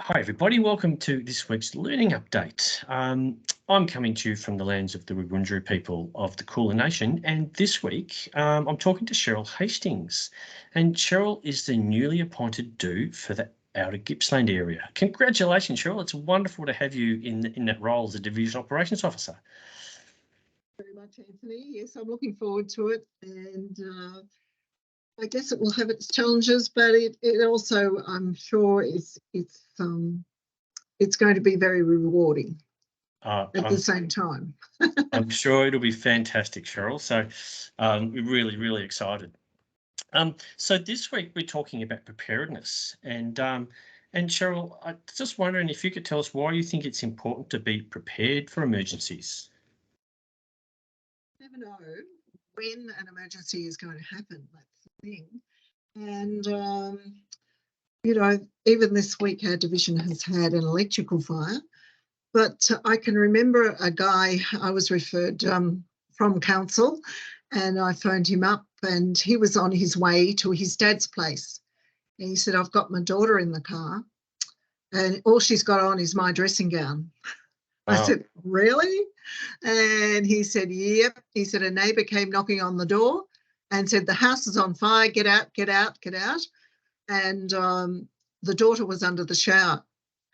Hi everybody, welcome to this week's Learning Update. I'm coming to you from the lands of the Wurundjeri people of the Kulin Nation, and this week I'm talking to Sheryl Hastings, and Sheryl is the newly appointed DO for the outer Gippsland area. Congratulations, Sheryl. It's wonderful to have you in that role as a Division Operations Officer. Very much, Anthony. Yes, I'm looking forward to it, and I guess it will have its challenges, but it also, I'm sure, it's going to be very rewarding at the same time. I'm sure it'll be fantastic, Sheryl. So we're really excited. So this week we're talking about preparedness, and Sheryl, I'm just wondering if you could tell us why you think it's important to be prepared for emergencies. You never know when an emergency is going to happen. That's the thing, and even this week our division has had an electrical fire. But I can remember a guy I was referred from council, and I phoned him up, and he was on his way to his dad's place. And he said, I've got my daughter in the car, and all she's got on is my dressing gown. Wow. I said, really? And he said, yep. He said, a neighbour came knocking on the door and said, the house is on fire, get out, get out, get out. And the daughter was under the shower.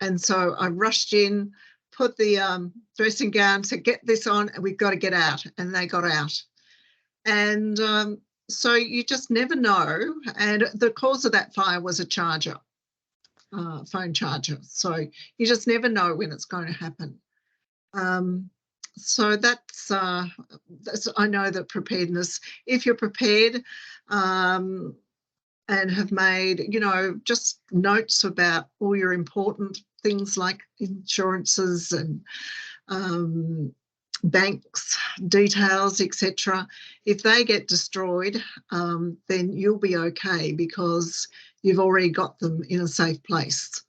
And so I rushed in, put the dressing gown, said, get this on, and we've got to get out. And they got out. And so you just never know. And the cause of that fire was a charger, phone charger. So you just never know when it's going to happen. So that's I know that preparedness, if you're prepared and have made, just notes about all your important things like insurances and banks details, etc. If they get destroyed, then you'll be okay because you've already got them in a safe place.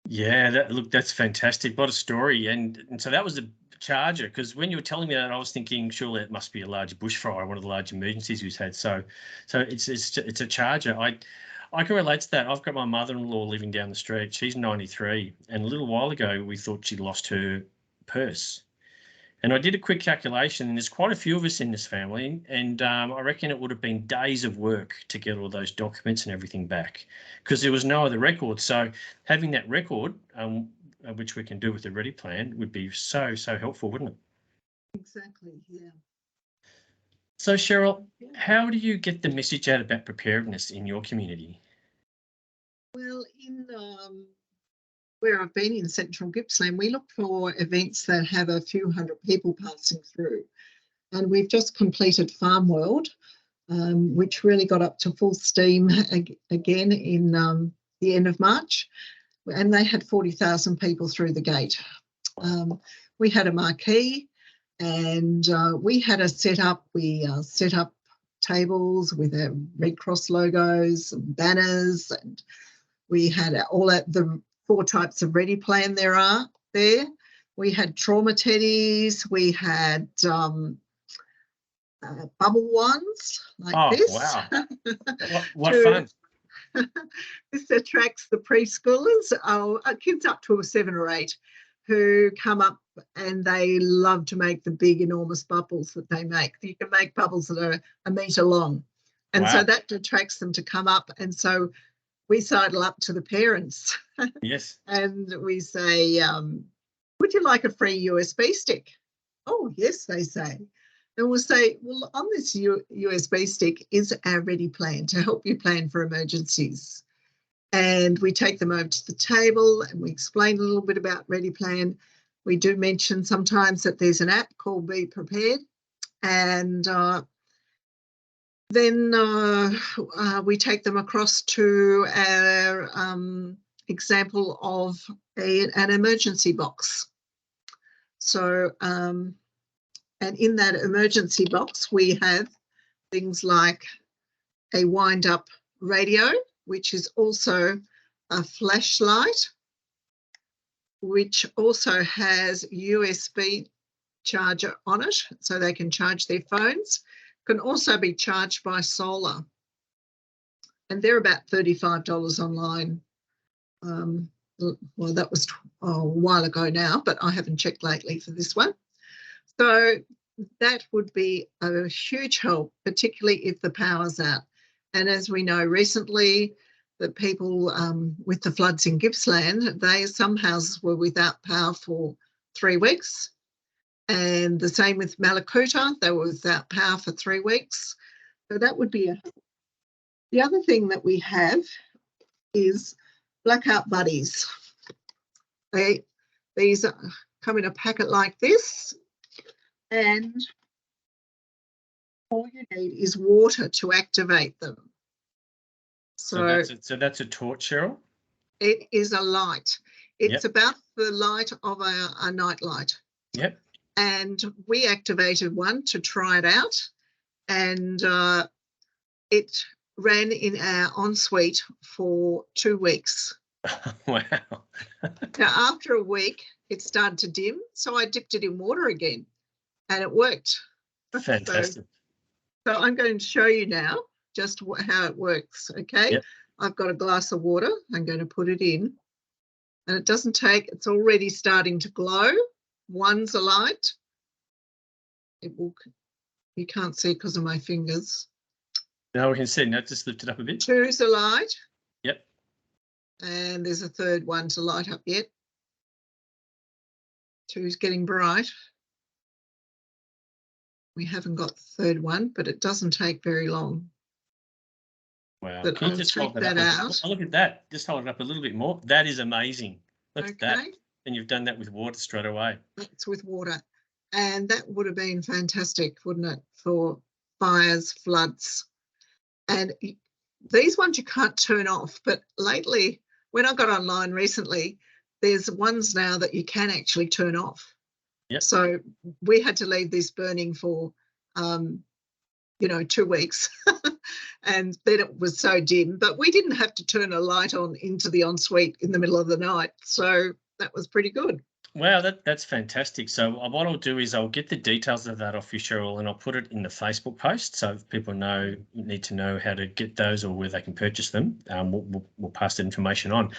Yeah, that's fantastic. What a story. And so that was the charger, because when you were telling me that, I was thinking surely it must be a large bushfire, one of the large emergencies we've had. So it's a charger. I can relate to that. I've got my mother-in-law living down the street. She's 93, and a little while ago we thought she'd lost her purse. And I did a quick calculation, and there's quite a few of us in this family, and I reckon it would have been days of work to get all those documents and everything back because there was no other record. So having that record, which we can do with the Ready Plan, would be so helpful, wouldn't it? Exactly, yeah. So Sheryl, how do you get the message out about preparedness in your community? Well, in where I've been in Central Gippsland, we look for events that have a few hundred people passing through. And we've just completed Farm World, which really got up to full steam again in the end of March. And they had 40,000 people through the gate. We had a marquee, and we had a setup. We set up tables with our Red Cross logos and banners, and we had all the 4 types of Ready Plan there are there. We had trauma teddies. We had bubble ones like this. Wow. What fun. This attracts the preschoolers, kids up to 7 or 8, who come up and they love to make the big, enormous bubbles that they make. You can make bubbles that are a metre long. And so that attracts them to come up. And so we sidle up to the parents. Yes. And we say, would you like a free USB stick? Oh, yes, they say. And we'll say, well, on this USB stick is our Ready Plan to help you plan for emergencies. And we take them over to the table and we explain a little bit about Ready Plan. We do mention sometimes that there's an app called Be Prepared. And then we take them across to our example of an emergency box. So, and in that emergency box, we have things like a wind-up radio, which is also a flashlight, which also has USB charger on it, so they can charge their phones. Can also be charged by solar, and they're about $35 online. well, that was a while ago now, but I haven't checked lately for this one. So that would be a huge help, particularly if the power's out. And as we know recently, that people with the floods in Gippsland, some houses were without power for 3 weeks. And the same with Malakuta, they were without power for 3 weeks. So that would be the other thing that we have is blackout buddies. These come in a packet like this, and all you need is water to activate them. So that's a torch, Cheryl? It is a light. It's about the light of a night light. Yep. And we activated one to try it out, and it ran in our ensuite for 2 weeks. Wow. Now, after a week, it started to dim, so I dipped it in water again, and it worked. Fantastic. So I'm going to show you now just how it works, okay? Yep. I've got a glass of water. I'm going to put it in, and it doesn't take, it's already starting to glow. One's a light. You can't see because of my fingers. No, we can see. Now just lift it up a bit. Two's a light. Yep. And there's a third one to light up yet. Two's getting bright. We haven't got the third one, but it doesn't take very long. Wow. But Can you just hold that out? Oh, look at that. Just hold it up a little bit more. That is amazing. Look at that. And you've done that with water straight away. That's with water. And that would have been fantastic, wouldn't it, for fires, floods. And these ones you can't turn off. But lately, when I got online recently, there's ones now that you can actually turn off. Yep. So we had to leave this burning for, 2 weeks. And then it was so dim. But we didn't have to turn a light on into the ensuite in the middle of the night. So that was pretty good. Wow, that's fantastic. So what I'll do is I'll get the details of that off you, Sheryl, and I'll put it in the Facebook post so if people need to know how to get those or where they can purchase them. We'll pass that information on.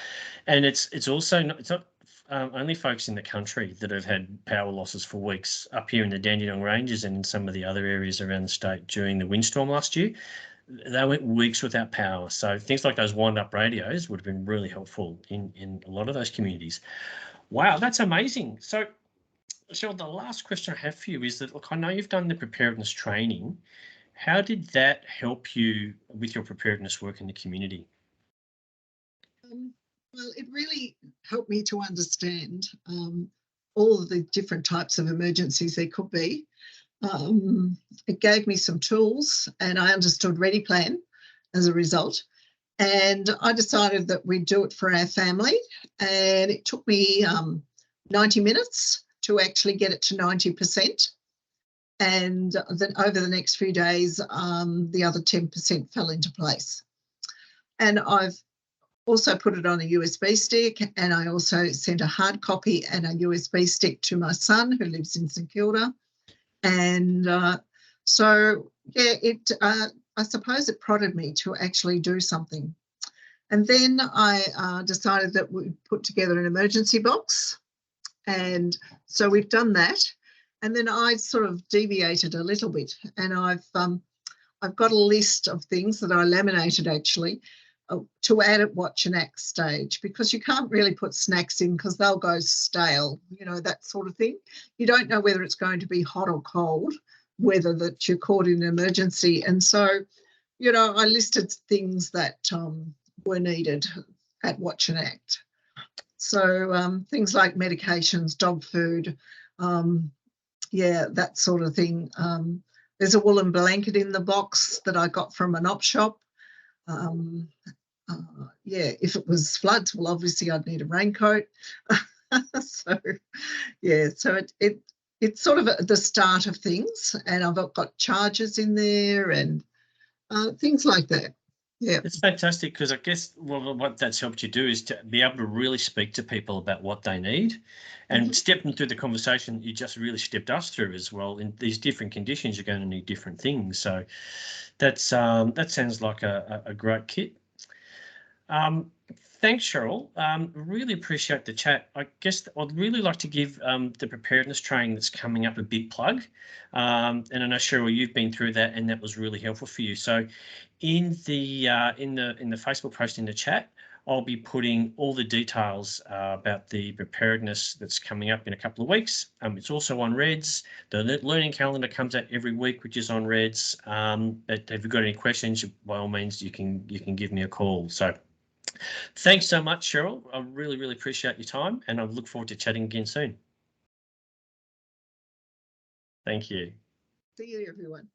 And it's also not only folks in the country that have had power losses for weeks. Up here in the Dandenong Ranges and in some of the other areas around the state during the windstorm last year, they went weeks without power. So things like those wind-up radios would have been really helpful in a lot of those communities. Wow, that's amazing. So, Sheryl, the last question I have for you is that, look, I know you've done the preparedness training. How did that help you with your preparedness work in the community? Well, it really helped me to understand all of the different types of emergencies there could be. It gave me some tools and I understood Ready Plan as a result. And I decided that we'd do it for our family. And it took me 90 minutes to actually get it to 90%. And then over the next few days, the other 10% fell into place. And I've also put it on a USB stick, and I also sent a hard copy and a USB stick to my son who lives in St Kilda. And so, yeah, I suppose it prodded me to actually do something. And then I decided that we'd put together an emergency box. And so we've done that. And then I sort of deviated a little bit. And I've got a list of things that I laminated actually to add at watch and act stage, because you can't really put snacks in because they'll go stale, that sort of thing. You don't know whether it's going to be hot or cold, whether that you're caught in an emergency. And so, I listed things that were needed at watch and act. So things like medications, dog food, that sort of thing. There's a woolen blanket in the box that I got from an op shop. If it was floods, well, obviously I'd need a raincoat. So it's sort of the start of things, and I've got chargers in there and things like that. Yeah, it's fantastic, because I guess what that's helped you do is to be able to really speak to people about what they need, and step them through the conversation you just really stepped us through as well. In these different conditions, you're going to need different things. So that sounds like a great kit. Thanks, Sheryl. Really appreciate the chat. I guess I'd really like to give the preparedness training that's coming up a big plug. And I know, Sheryl, you've been through that, and that was really helpful for you. So, in the Facebook post in the chat, I'll be putting all the details about the preparedness that's coming up in a couple of weeks. It's also on Reds. The learning calendar comes out every week, which is on Reds. But if you've got any questions, by all means, you can give me a call. So thanks so much, Sheryl. I really, really appreciate your time, and I look forward to chatting again soon. Thank you. See you, everyone.